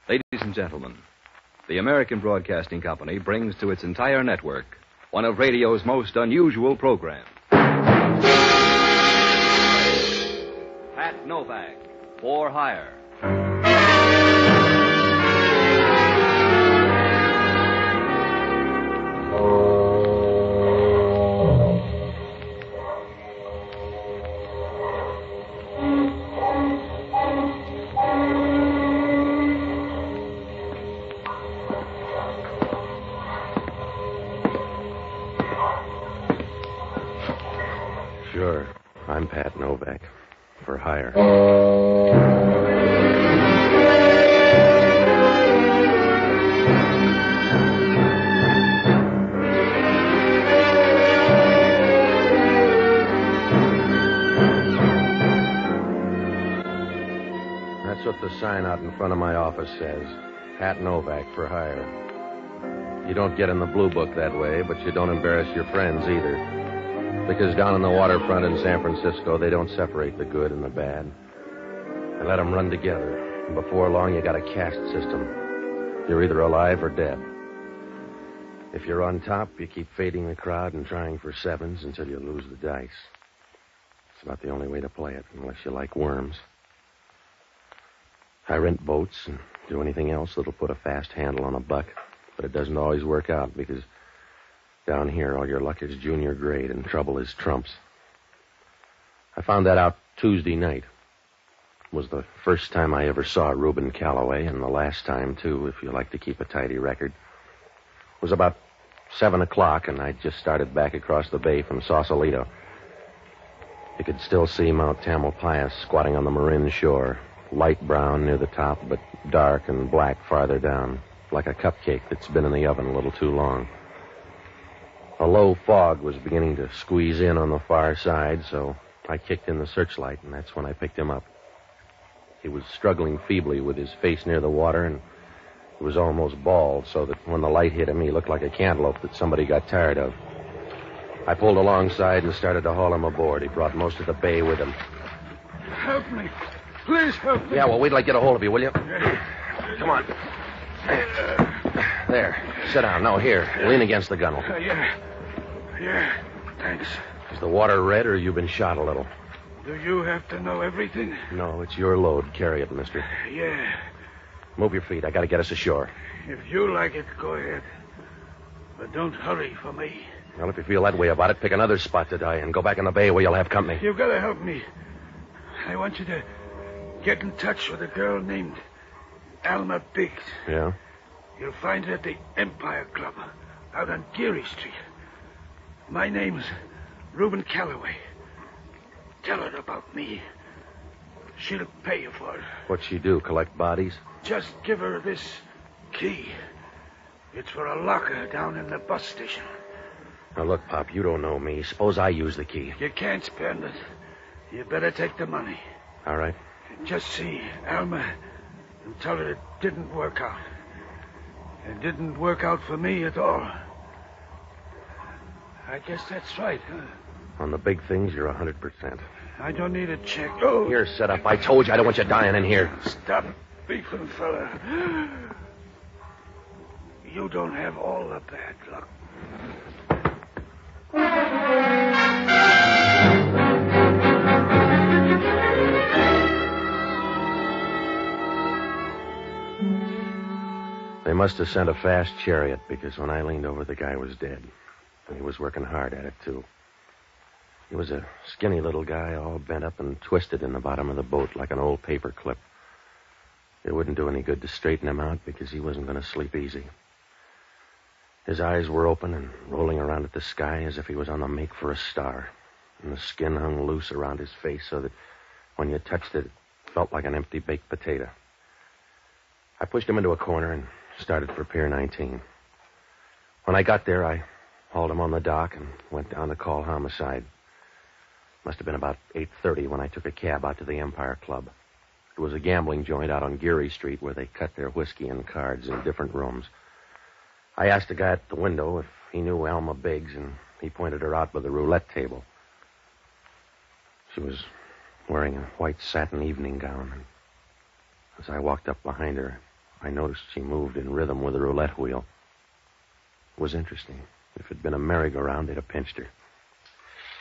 Ladies and gentlemen, the American Broadcasting Company brings to its entire network one of radio's most unusual programs. Pat Novak, For Hire. Sure. I'm Pat Novak. For hire. That's what the sign out in front of my office says. Pat Novak for hire. You don't get in the blue book that way, but you don't embarrass your friends either. Because down on the waterfront in San Francisco, they don't separate the good and the bad. They let them run together. And before long, you got a caste system. You're either alive or dead. If you're on top, you keep fading the crowd and trying for sevens until you lose the dice. It's about the only way to play it, unless you like worms. I rent boats and do anything else that'll put a fast handle on a buck. But it doesn't always work out because down here, all your luck is junior grade and trouble is trumps. I found that out Tuesday night. It was the first time I ever saw Reuben Callaway, and the last time, too, if you like to keep a tidy record. It was about 7 o'clock, and I'd just started back across the bay from Sausalito. You could still see Mount Tamalpais squatting on the Marin shore, light brown near the top, but dark and black farther down, like a cupcake that's been in the oven a little too long. A low fog was beginning to squeeze in on the far side, so I kicked in the searchlight, and that's when I picked him up. He was struggling feebly with his face near the water, and he was almost bald, so that when the light hit him, he looked like a cantaloupe that somebody got tired of. I pulled alongside and started to haul him aboard. He brought most of the bay with him. Help me. Please help me. Yeah, well, wait till I get a hold of you, will you? Come on. There. Sit down. No, here. Lean against the gunwale. Yeah, thanks. Is the water red or you've been shot a little? Do you have to know everything? No, it's your load. Carry it, mister. Yeah. Move your feet. I got to get us ashore. If you like it, go ahead. But don't hurry for me. Well, if you feel that way about it, pick another spot to die and go back in the bay where you'll have company. You've got to help me. I want you to get in touch with a girl named Alma Biggs. Yeah? You'll find her at the Empire Club out on Geary Street. My name's Reuben Callaway. Tell her about me. She'll pay you for it. What'd she do, collect bodies? Just give her this key. It's for a locker down in the bus station. Now, look, Pop, you don't know me. Suppose I use the key. You can't spend it. You better take the money. All right. Just see Alma and tell her it didn't work out. It didn't work out for me at all. I guess that's right, huh? On the big things, you're 100%. I don't need a check. Oh. Here, set up. I told you I don't want you dying in here. Stop beefing, fella. You don't have all the bad luck. They must have sent a fast chariot because when I leaned over, the guy was dead. And he was working hard at it, too. He was a skinny little guy, all bent up and twisted in the bottom of the boat like an old paper clip. It wouldn't do any good to straighten him out because he wasn't going to sleep easy. His eyes were open and rolling around at the sky as if he was on the make for a star. And the skin hung loose around his face so that when you touched it, it felt like an empty baked potato. I pushed him into a corner and started for Pier 19. When I got there, I hauled him on the dock and went down to call homicide. Must have been about 8:30 when I took a cab out to the Empire Club. It was a gambling joint out on Geary Street where they cut their whiskey and cards in different rooms. I asked the guy at the window if he knew Alma Biggs, and he pointed her out by the roulette table. She was wearing a white satin evening gown, and as I walked up behind her, I noticed she moved in rhythm with the roulette wheel. It was interesting. If it'd been a merry-go-round, they'd have pinched her.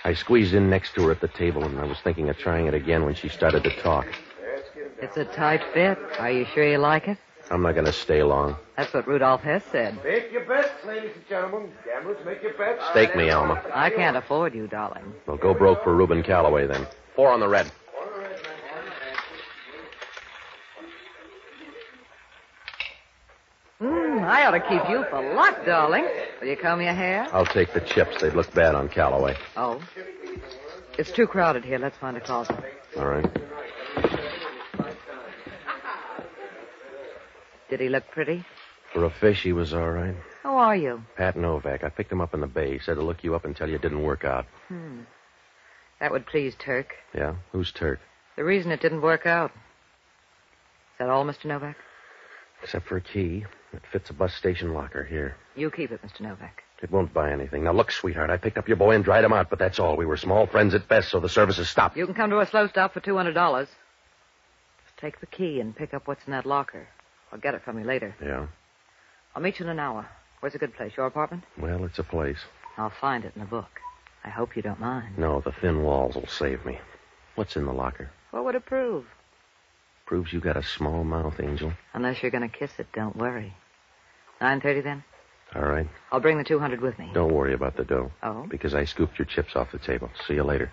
I squeezed in next to her at the table, and I was thinking of trying it again when she started to talk. It's a tight fit. Are you sure you like it? I'm not going to stay long. That's what Rudolph Hess said. Make your bets, ladies and gentlemen. Gamblers, make your bets. Stake me, Alma. I can't afford you, darling. Well, go broke for Reuben Callaway, then. 4 on the red. I ought to keep you for luck, darling. Will you comb your hair? I'll take the chips. They'd look bad on Callaway. Oh. It's too crowded here. Let's find a closet. All right. Did he look pretty? For a fish, he was all right. Who are you? Pat Novak. I picked him up in the bay. He said to look you up until you didn't work out. That would please Turk. Yeah? Who's Turk? The reason it didn't work out. Is that all, Mr. Novak? Except for a key. It fits a bus station locker here. You keep it, Mr. Novak. It won't buy anything. Now, look, sweetheart, I picked up your boy and dried him out, but that's all. We were small friends at best, so the services stopped. You can come to a slow stop for $200. Just take the key and pick up what's in that locker. I'll get it from you later. Yeah? I'll meet you in an hour. Where's a good place? Your apartment? Well, it's a place. I'll find it in the book. I hope you don't mind. No, the thin walls will save me. What's in the locker? What would it prove? Proves you got a small mouth, Angel. Unless you're going to kiss it, don't worry. 9:30 then? All right. I'll bring the 200 with me. Don't worry about the dough. Oh? Because I scooped your chips off the table. See you later.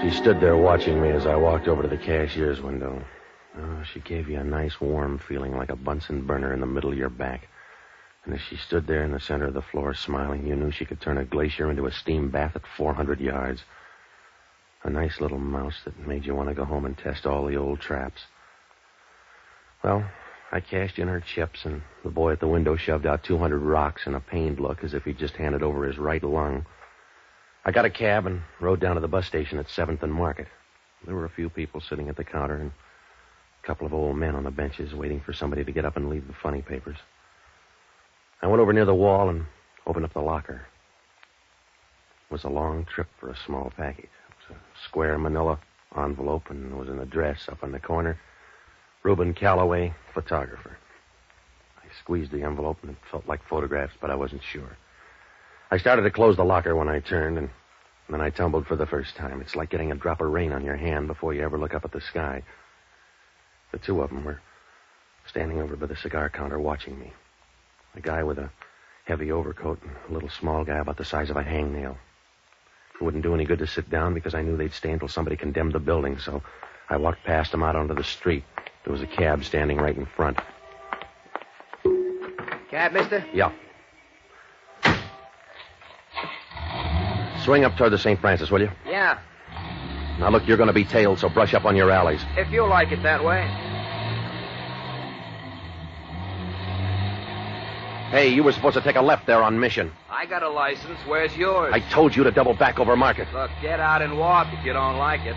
She stood there watching me as I walked over to the cashier's window. Oh, she gave you a nice warm feeling like a Bunsen burner in the middle of your back. And as she stood there in the center of the floor smiling, you knew she could turn a glacier into a steam bath at 400 yards. A nice little mouse that made you want to go home and test all the old traps. Well, I cashed in her chips, and the boy at the window shoved out 200 rocks in a pained look as if he'd just handed over his right lung. I got a cab and rode down to the bus station at 7th and Market. There were a few people sitting at the counter and a couple of old men on the benches waiting for somebody to get up and leave the funny papers. I went over near the wall and opened up the locker. It was a long trip for a small package. It was a square manila envelope, and there was an address up on the corner. Reuben Callaway, photographer. I squeezed the envelope, and it felt like photographs, but I wasn't sure. I started to close the locker when I turned, and then I tumbled for the first time. It's like getting a drop of rain on your hand before you ever look up at the sky. The two of them were standing over by the cigar counter watching me. A guy with a heavy overcoat and a little small guy about the size of a hangnail. It wouldn't do any good to sit down because I knew they'd stay until somebody condemned the building, so I walked past them out onto the street. There was a cab standing right in front. Cab, mister? Yeah. Swing up toward the St. Francis, will you? Yeah, Now, look, you're going to be tailed, so brush up on your alleys. if you like it that way. Hey, you were supposed to take a left there on Mission. I got a license. Where's yours? I told you to double back over Market. Look, get out and walk if you don't like it.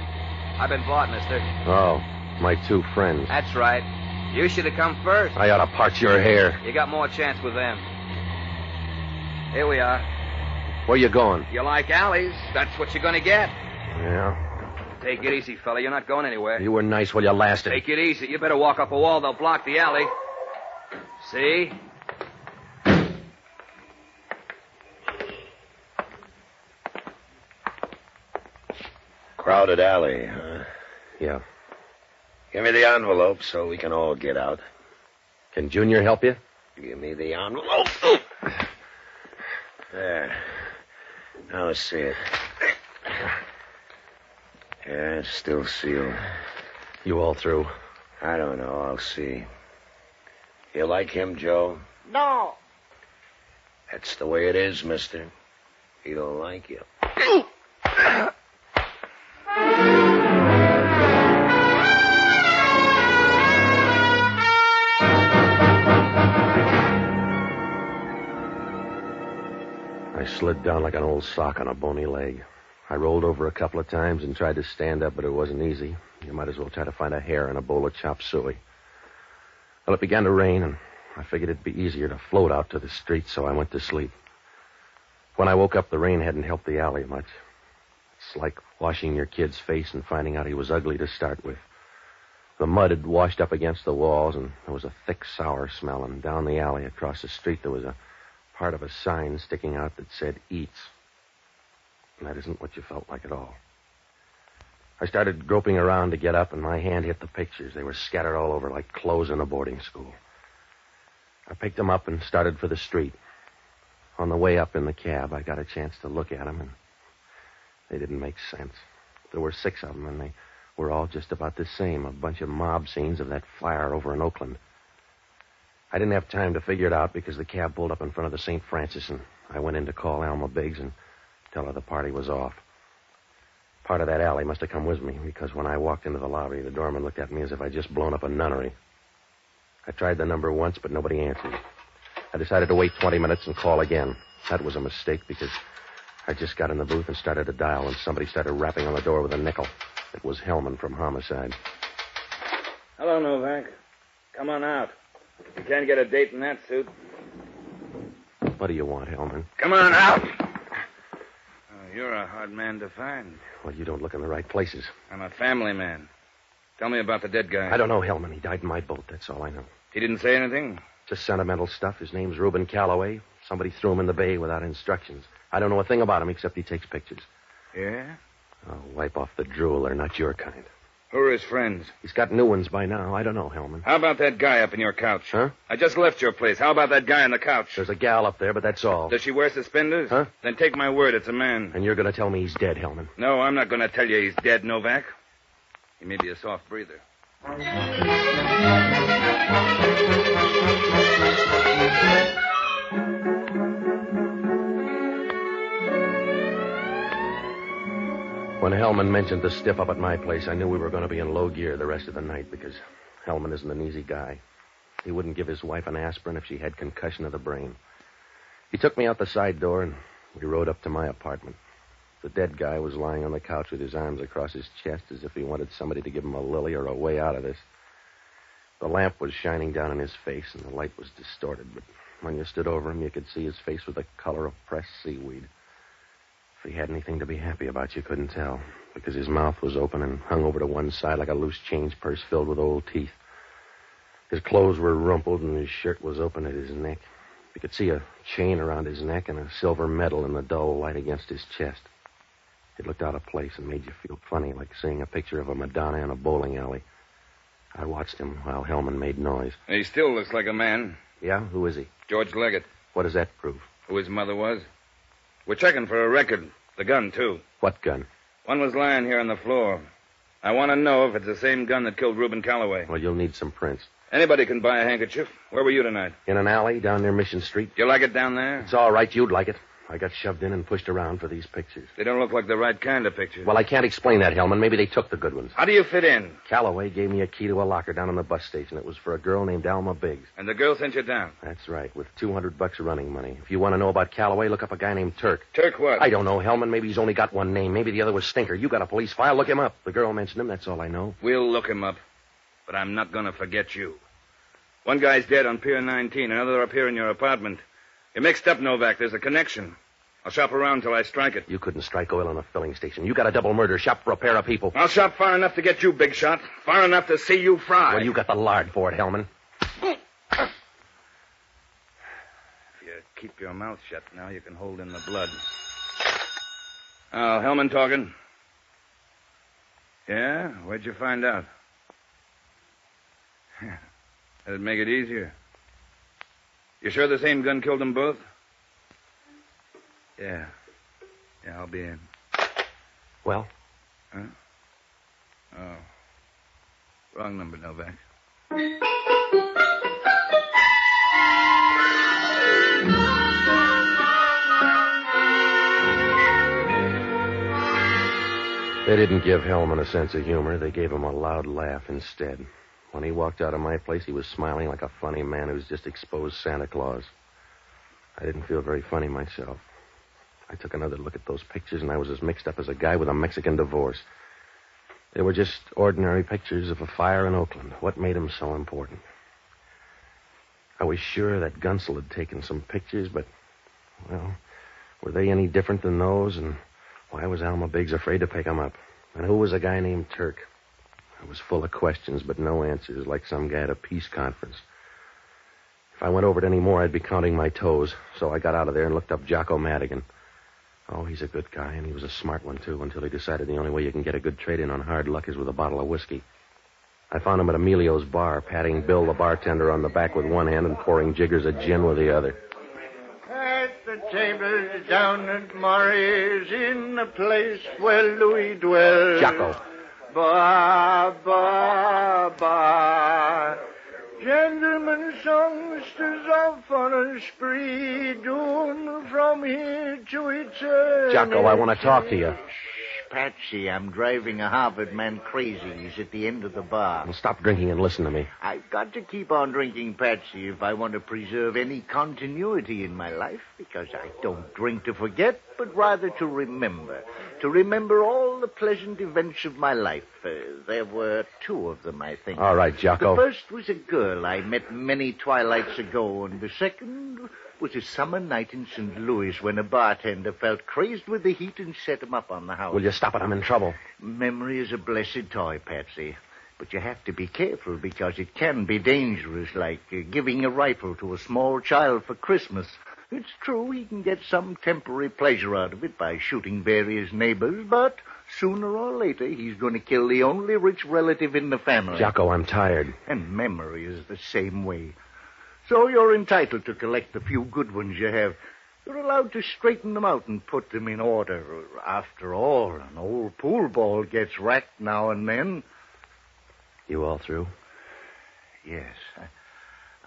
I've been bought, mister. Oh, my two friends. That's right. You should have come first. I ought to part your hair. You got more chance with them. Here we are. Where you going? You like alleys, that's what you're going to get. Yeah. Take it easy, fella. You're not going anywhere. You were nice while you lasted. Take it easy. You better walk up a wall. They'll block the alley. See? Crowded alley, huh? Yeah. Give me the envelope so we can all get out. Can Junior help you? Give me the envelope. There. Now let's see it. Yeah, it's still sealed. You all through? I don't know. I'll see. You like him, Joe? No. That's the way it is, mister. He don't like you. I slid down like an old sock on a bony leg. I rolled over a couple of times and tried to stand up, but it wasn't easy. You might as well try to find a hair in a bowl of chop suey. Well, it began to rain, and I figured it'd be easier to float out to the street, so I went to sleep. When I woke up, the rain hadn't helped the alley much. It's like washing your kid's face and finding out he was ugly to start with. The mud had washed up against the walls, and there was a thick, sour smell. And down the alley across the street, there was a part of a sign sticking out that said, Eats. And that isn't what you felt like at all. I started groping around to get up, and my hand hit the pictures. They were scattered all over like clothes in a boarding school. I picked them up and started for the street. On the way up in the cab, I got a chance to look at them, and they didn't make sense. There were 6 of them, and they were all just about the same, a bunch of mob scenes of that fire over in Oakland. I didn't have time to figure it out because the cab pulled up in front of the St. Francis, and I went in to call Alma Biggs and tell her the party was off. Part of that alley must have come with me, because when I walked into the lobby, the doorman looked at me as if I'd just blown up a nunnery. I tried the number once, but nobody answered. I decided to wait 20 minutes and call again. That was a mistake, because I just got in the booth and started to dial, and somebody started rapping on the door with a nickel. It was Hellman from Homicide. Hello, Novak. Come on out. You can't get a date in that suit. What do you want, Hellman? Come on out. Oh, you're a hard man to find. Well, you don't look in the right places. I'm a family man. Tell me about the dead guy. I don't know, Hellman. He died in my boat. That's all I know. He didn't say anything? Just sentimental stuff. His name's Reuben Callaway. Somebody threw him in the bay without instructions. I don't know a thing about him except he takes pictures. Yeah? Oh, wipe off the drool. They're not your kind. Who are his friends? He's got new ones by now. I don't know, Hellman. How about that guy up in your couch? Huh? I just left your place. How about that guy on the couch? There's a gal up there, but that's all. Does she wear suspenders? Huh? Then take my word, it's a man. And you're going to tell me he's dead, Hellman. No, I'm not going to tell you he's dead, Novak. He may be a soft breather. When Hellman mentioned the stiff up at my place, I knew we were going to be in low gear the rest of the night, because Hellman isn't an easy guy. He wouldn't give his wife an aspirin if she had concussion of the brain. He took me out the side door, and we rode up to my apartment. The dead guy was lying on the couch with his arms across his chest as if he wanted somebody to give him a lily or a way out of this. The lamp was shining down in his face, and the light was distorted, but when you stood over him, you could see his face was the color of pressed seaweed. If he had anything to be happy about, you couldn't tell, because his mouth was open and hung over to one side like a loose change purse filled with old teeth. His clothes were rumpled, and his shirt was open at his neck. You could see a chain around his neck and a silver medal in the dull light against his chest. It looked out of place and made you feel funny, like seeing a picture of a Madonna in a bowling alley. I watched him while Hellman made noise. He still looks like a man. Yeah? Who is he? George Leggett. What does that prove? Who his mother was. We're checking for a record. The gun, too. What gun? One was lying here on the floor. I want to know if it's the same gun that killed Reuben Callaway. Well, you'll need some prints. Anybody can buy a handkerchief. Where were you tonight? In an alley down near Mission Street. Do you like it down there? It's all right. You'd like it. I got shoved in and pushed around for these pictures. They don't look like the right kind of pictures. Well, I can't explain that, Hellman. Maybe they took the good ones. How do you fit in? Callaway gave me a key to a locker down in the bus station. It was for a girl named Alma Biggs. And the girl sent you down? That's right, with $200 running money. If you want to know about Callaway, look up a guy named Turk. Turk what? I don't know, Hellman. Maybe he's only got one name. Maybe the other was Stinker. You got a police file. Look him up. The girl mentioned him. That's all I know. We'll look him up. But I'm not going to forget you. One guy's dead on Pier 19. Another up here in your apartment. You're mixed up, Novak. There's a connection. I'll shop around till I strike it. You couldn't strike oil in a filling station. You got a double murder. Shop for a pair of people. I'll shop far enough to get you, big shot. Far enough to see you fry. Well, you got the lard for it, Hellman. If you keep your mouth shut now, you can hold in the blood. Oh, Hellman talking. Yeah? Where'd you find out? That'd make it easier. You sure the same gun killed them both? Yeah. Yeah, I'll be in. Well? Huh? Oh. Wrong number, Novak. They didn't give Hellman a sense of humor. They gave him a loud laugh instead. When he walked out of my place, he was smiling like a funny man who's just exposed Santa Claus. I didn't feel very funny myself. I took another look at those pictures, and I was as mixed up as a guy with a Mexican divorce. They were just ordinary pictures of a fire in Oakland. What made them so important? I was sure that Gunsel had taken some pictures, but, well, Were they any different than those? And why was Alma Biggs afraid to pick 'em up? And who was a guy named Turk? I was full of questions, but no answers, like some guy at a peace conference. If I went over it any more, I'd be counting my toes. So I got out of there and looked up Jocko Madigan. Oh, he's a good guy, and he was a smart one, too, until he decided the only way you can get a good trade-in on hard luck is with a bottle of whiskey. I found him at Emilio's bar, patting Bill, the bartender, on the back with one hand and pouring jiggers of gin with the other. At the tables down at Murray's, in the place where Louis dwells. Jocko. Ba, ba, ba. Gentlemen songsters off on a spree, doing from here to eternity. Jocko, I want to talk to you. Patsy, I'm driving a Harvard man crazy. He's at the end of the bar. Well, stop drinking and listen to me. I've got to keep on drinking, Patsy, if I want to preserve any continuity in my life, because I don't drink to forget, but rather to remember. To remember all the pleasant events of my life. There were 2 of them, I think. All right, Jocko. The first was a girl I met many twilights ago, and the second was a summer night in St. Louis when a bartender felt crazed with the heat and set him up on the house. Will you stop it? I'm in trouble. Memory is a blessed toy, Patsy. But you have to be careful because it can be dangerous, like giving a rifle to a small child for Christmas. It's true he can get some temporary pleasure out of it by shooting various neighbors, but sooner or later he's going to kill the only rich relative in the family. Jocko, I'm tired. And memory is the same way. So you're entitled to collect the few good ones you have. You're allowed to straighten them out and put them in order. After all, an old pool ball gets racked now and then. You all through? Yes.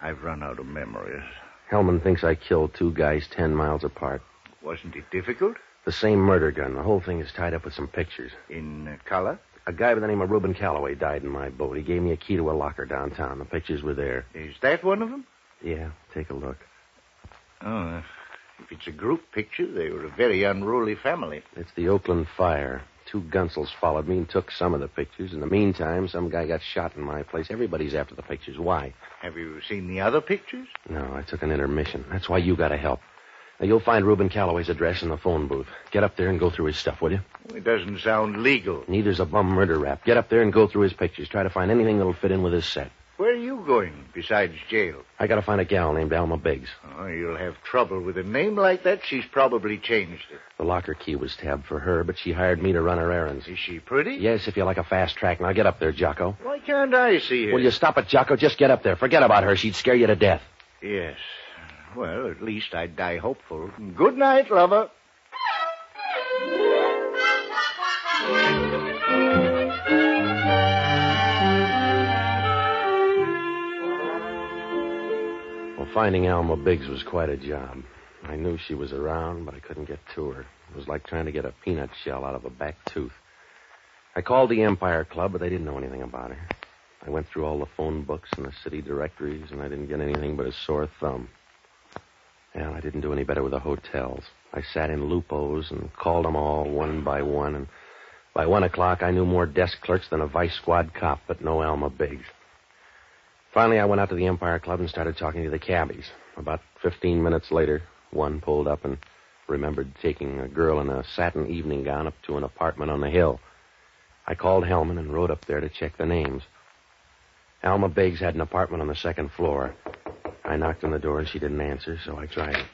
I've run out of memories. Hellman thinks I killed 2 guys 10 miles apart. Wasn't it difficult? The same murder gun. The whole thing is tied up with some pictures. In color? A guy by the name of Reuben Callaway died in my boat. He gave me a key to a locker downtown. The pictures were there. Is that one of them? Yeah, take a look. Oh, if it's a group picture, they were a very unruly family. It's the Oakland fire. 2 gunsels followed me and took some of the pictures. In the meantime, some guy got shot in my place. Everybody's after the pictures. Why? Have you seen the other pictures? No, I took an intermission. That's why you got to help. Now, you'll find Reuben Callaway's address in the phone booth. Get up there and go through his stuff, will you? It doesn't sound legal. Neither's a bum murder rap. Get up there and go through his pictures. Try to find anything that'll fit in with his set. Where are you going besides jail? I got to find a gal named Alma Biggs. Oh, you'll have trouble with a name like that. She's probably changed it. The locker key was tabbed for her, but she hired me to run her errands. Is she pretty? Yes, if you like a fast track. Now get up there, Jocko. Why can't I see her? Will you stop it, Jocko? Just get up there. Forget about her. She'd scare you to death. Yes. Well, at least I'd die hopeful. Good night, lover. Well, finding Alma Biggs was quite a job. I knew she was around, but I couldn't get to her. It was like trying to get a peanut shell out of a back tooth. I called the Empire Club, but they didn't know anything about her. I went through all the phone books and the city directories, and I didn't get anything but a sore thumb. Yeah, I didn't do any better with the hotels. I sat in Lupo's and called them all one by one, and by 1 o'clock I knew more desk clerks than a vice squad cop, but no Alma Biggs. Finally, I went out to the Empire Club and started talking to the cabbies. About 15 minutes later, one pulled up and remembered taking a girl in a satin evening gown up to an apartment on the hill. I called Hellman and rode up there to check the names. Alma Biggs had an apartment on the 2nd floor. I knocked on the door and she didn't answer, so I tried it.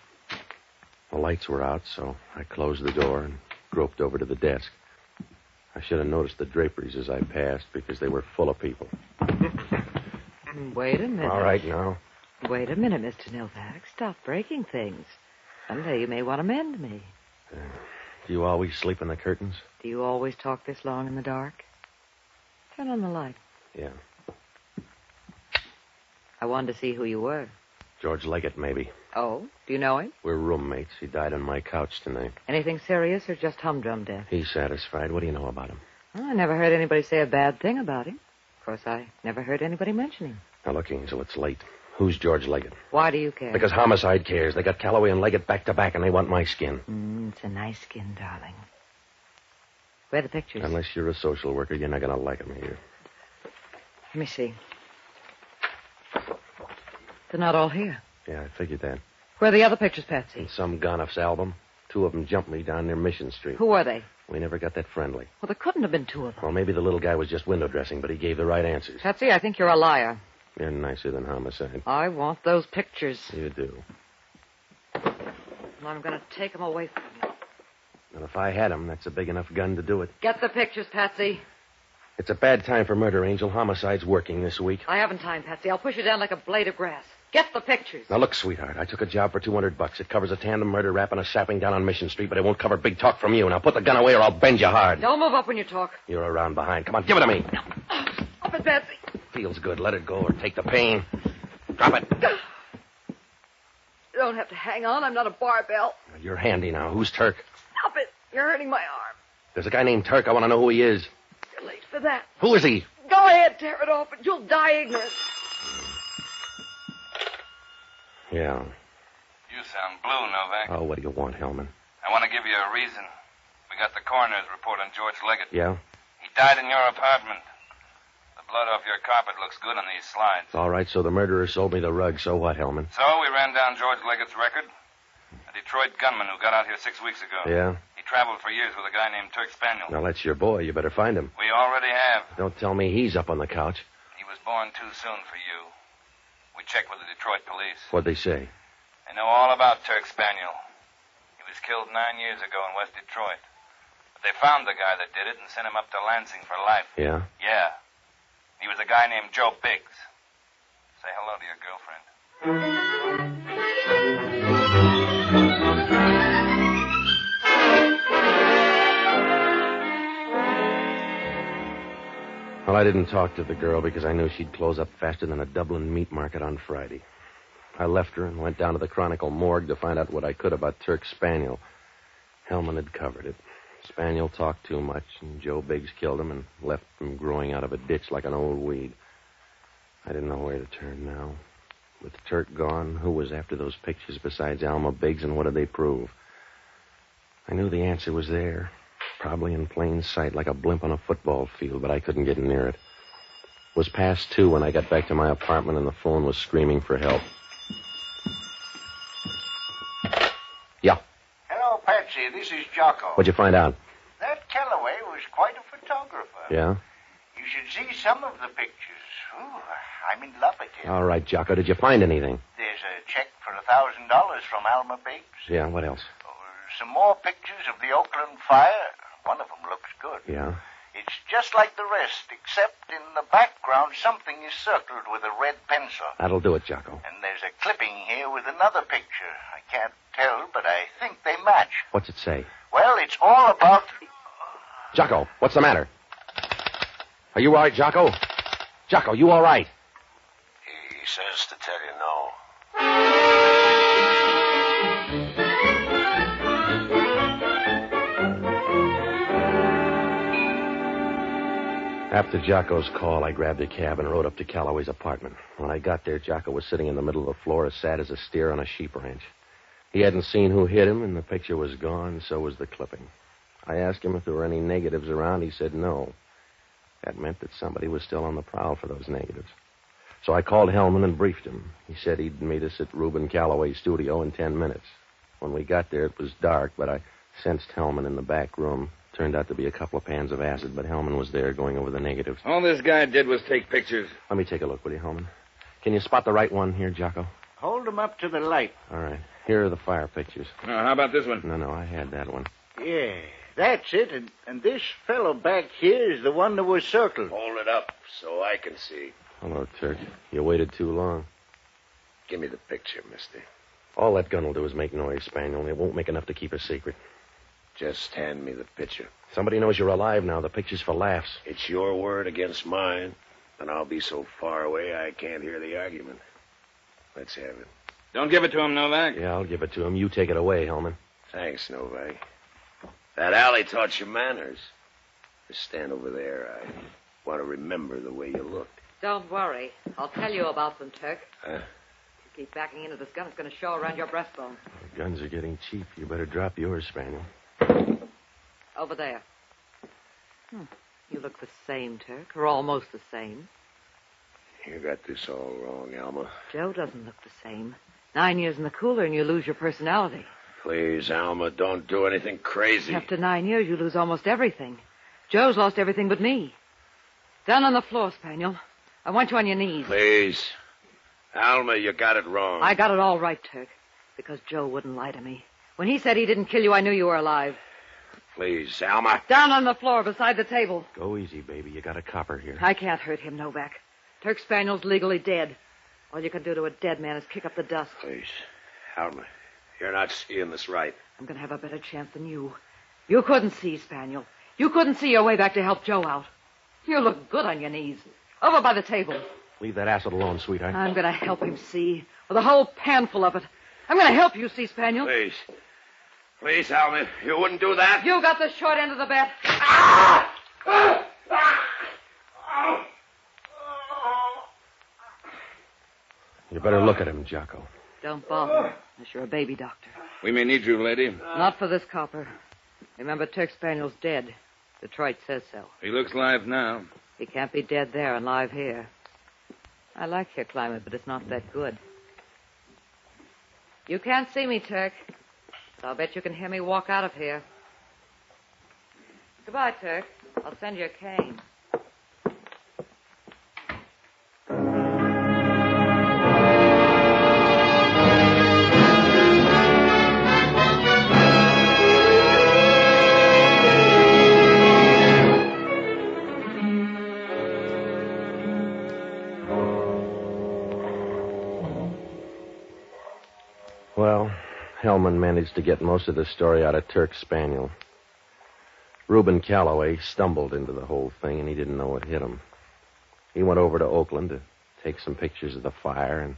The lights were out, so I closed the door and groped over to the desk. I should have noticed the draperies as I passed because they were full of people. Wait a minute. All right, now. Wait a minute, Mr. Novak. Stop breaking things. Someday you may want to mend me. Do you always sleep in the curtains? Do you always talk this long in the dark? Turn on the light. Yeah. I wanted to see who you were. George Leggett, maybe. Oh? Do you know him? We're roommates. He died on my couch tonight. Anything serious or just humdrum death? He's satisfied. What do you know about him? Well, I never heard anybody say a bad thing about him. Of course, I never heard anybody mention him. Now, look, Angel, it's late. Who's George Leggett? Why do you care? Because homicide cares. They got Callaway and Leggett back to back, and they want my skin. It's a nice skin, darling. Where are the pictures? Unless you're a social worker, you're not going to like them here. Let me see. They're not all here. Yeah, I figured that. Where are the other pictures, Patsy? In some Gonoff's album. Two of them jumped me down near Mission Street. Who were they? We never got that friendly. Well, there couldn't have been two of them. Well, maybe the little guy was just window dressing, but he gave the right answers. Patsy, I think you're a liar. You're nicer than homicide. I want those pictures. You do. And I'm going to take them away from you. And if I had them, that's a big enough gun to do it. Get the pictures, Patsy. It's a bad time for murder, Angel. Homicide's working this week. I haven't time, Patsy. I'll push you down like a blade of grass. Get the pictures. Now, look, sweetheart, I took a job for $200. It covers a tandem murder rap and a sapping down on Mission Street, but it won't cover big talk from you. Now, put the gun away or I'll bend you hard. Don't move up when you talk. You're around behind. Come on, give it to me. Up it, Patsy. Feels good. Let it go or take the pain. Drop it. You don't have to hang on. I'm not a barbell. You're handy now. Who's Turk? Stop it. You're hurting my arm. There's a guy named Turk. I want to know who he is. You're late for that. Who is he? Go ahead, tear it off, and you'll die ignorant. Yeah. You sound blue, Novak. Oh, what do you want, Hellman? I want to give you a reason. We got the coroner's report on George Leggett. Yeah? He died in your apartment. The blood off your carpet looks good on these slides. All right, so the murderer sold me the rug. So what, Hellman? So we ran down George Leggett's record. A Detroit gunman who got out here 6 weeks ago. Yeah? He traveled for years with a guy named Turk Spaniel. Now, that's your boy. You better find him. We already have. Don't tell me he's up on the couch. He was born too soon for you. We checked with the Detroit police. What'd they say? They know all about Turk Spaniel. He was killed 9 years ago in West Detroit. But they found the guy that did it and sent him up to Lansing for life. Yeah? Yeah. He was a guy named Joe Biggs. Say hello to your girlfriend. Well, I didn't talk to the girl because I knew she'd close up faster than a Dublin meat market on Friday. I left her and went down to the Chronicle morgue to find out what I could about Turk Spaniel. Hellman had covered it. Spaniel talked too much, and Joe Biggs killed him and left him growing out of a ditch like an old weed. I didn't know where to turn now. With Turk gone, who was after those pictures besides Alma Biggs, and what did they prove? I knew the answer was there, probably in plain sight, like a blimp on a football field, but I couldn't get near it. It was past 2 when I got back to my apartment, and the phone was screaming for help. Yeah. Hello, Patsy. This is Jocko. What'd you find out? That Callaway was quite a photographer. Yeah? You should see some of the pictures. Ooh, I'm in love with him. All right, Jocko. Did you find anything? There's a check for $1,000 from Alma Biggs. Yeah, what else? Some more pictures of the Oakland fire. One of them looks good. Yeah? It's just like the rest, except in the background something is circled with a red pencil. That'll do it, Jocko. And there's a clipping here with another picture. I can't tell, but I think they match. What's it say? Well, it's all about... Jocko, what's the matter? Are you all right, Jocko? Jocko, you all right? He says to tell you no. After Jocko's call, I grabbed a cab and rode up to Callaway's apartment. When I got there, Jocko was sitting in the middle of the floor as sad as a steer on a sheep ranch. He hadn't seen who hit him, and the picture was gone, so was the clipping. I asked him if there were any negatives around. He said no. That meant that somebody was still on the prowl for those negatives. So I called Hellman and briefed him. He said he'd meet us at Reuben Callaway's studio in 10 minutes. When we got there, it was dark, but I sensed Hellman in the back room. Turned out to be a couple of pans of acid, but Hellman was there going over the negatives. All this guy did was take pictures. Let me take a look, will you, Hellman? Can you spot the right one here, Jocko? Hold them up to the light. All right. Here are the fire pictures. How about this one? No, I had that one. Yeah, that's it. And this fellow back here is the one that was circled. Hold it up so I can see. Hello, Turk. You waited too long. Give me the picture, mister. All that gun will do is make noise, Spaniel. It won't make enough to keep a secret. Just hand me the picture. Somebody knows you're alive now. The picture's for laughs. It's your word against mine, and I'll be so far away I can't hear the argument. Let's have it. Don't give it to him, Novak. Yeah, I'll give it to him. You take it away, Hellman. Thanks, Novak. That alley taught you manners. Just stand over there. I want to remember the way you looked. Don't worry. I'll tell you about them, Turk. Huh? If you keep backing into this gun, it's going to show around your breastbone. The guns are getting cheap. You better drop yours, Spaniel. Over there. You look the same, Turk, or almost the same. You got this all wrong, Alma. Joe doesn't look the same. 9 years in the cooler and you lose your personality. Please, Alma, don't do anything crazy. After 9 years, you lose almost everything. Joe's lost everything but me. Down on the floor, Spaniel. I want you on your knees. Please. Alma, you got it wrong. I got it all right, Turk. Because Joe wouldn't lie to me. When he said he didn't kill you, I knew you were alive. Please, Alma. Down on the floor beside the table. Go easy, baby. You got a copper here. I can't hurt him, Novak. Turk Spaniel's legally dead. All you can do to a dead man is kick up the dust. Please. Alma, you're not seeing this right. I'm going to have a better chance than you. You couldn't see, Spaniel. You couldn't see your way back to help Joe out. You look good on your knees. Over by the table. Leave that acid alone, sweetheart. I'm going to help him see. With a whole pan full of it. I'm going to help you see, Spaniel. Please. Please, Alma, you wouldn't do that? You got the short end of the bet. You better look at him, Jocko. Don't bother, unless you're a baby doctor. We may need you, lady. Not for this copper. Remember, Turk Spaniel's dead. Detroit says so. He looks live now. He can't be dead there and live here. I like your climate, but it's not that good. You can't see me, Turk. But I'll bet you can hear me walk out of here. Goodbye, Turk. I'll send you a cane. Well, Hellman managed to get most of the story out of Turk Spaniel. Reuben Callaway stumbled into the whole thing, and he didn't know what hit him. He went over to Oakland to take some pictures of the fire, and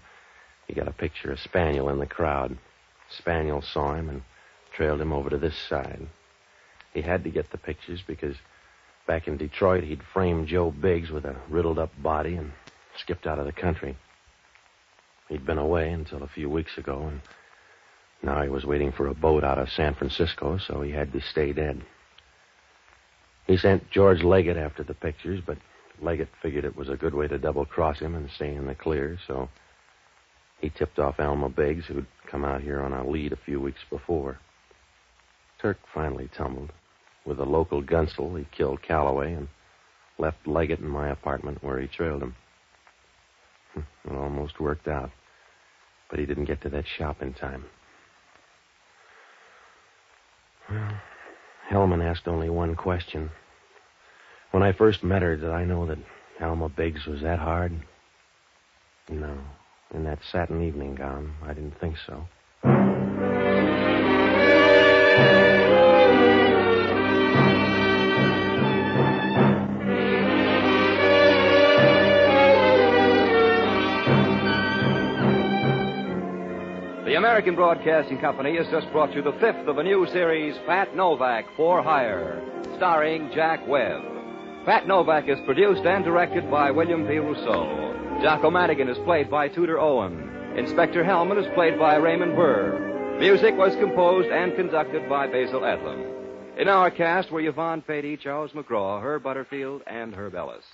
he got a picture of Spaniel in the crowd. Spaniel saw him and trailed him over to this side. He had to get the pictures because back in Detroit, he'd framed Joe Biggs with a riddled-up body and skipped out of the country. He'd been away until a few weeks ago, and now he was waiting for a boat out of San Francisco, so he had to stay dead. He sent George Leggett after the pictures, but Leggett figured it was a good way to double-cross him and stay in the clear, so he tipped off Alma Biggs, who'd come out here on a lead a few weeks before. Turk finally tumbled. With a local gunsel, he killed Callaway and left Leggett in my apartment where he trailed him. It almost worked out, but he didn't get to that shop in time. Well, Hellman asked only one question. When I first met her, did I know that Alma Biggs was that hard? No. In that satin evening gown, I didn't think so. The American Broadcasting Company has just brought you the fifth of a new series, Pat Novak, For Hire, starring Jack Webb. Pat Novak is produced and directed by William P. Rousseau. Jocko Madigan is played by Tudor Owen. Inspector Hellman is played by Raymond Burr. Music was composed and conducted by Basil Etlin. In our cast were Yvonne Patey, Charles McGraw, Herb Butterfield, and Herb Ellis.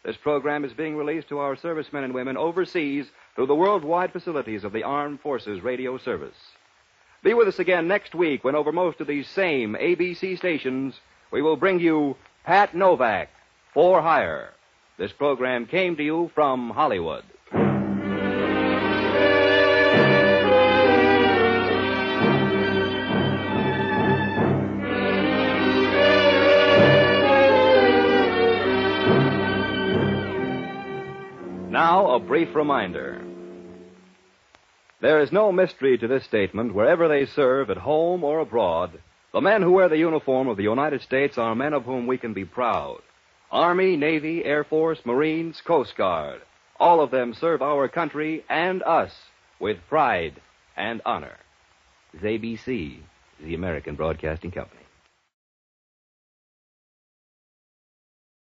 This program is being released to our servicemen and women overseas through the worldwide facilities of the Armed Forces Radio Service. Be with us again next week when over most of these same ABC stations we will bring you Pat Novak, For Hire. This program came to you from Hollywood. Now, a brief reminder. There is no mystery to this statement. Wherever they serve, at home or abroad, the men who wear the uniform of the United States are men of whom we can be proud. Army, Navy, Air Force, Marines, Coast Guard. All of them serve our country and us with pride and honor. This is ABC, the American Broadcasting Company.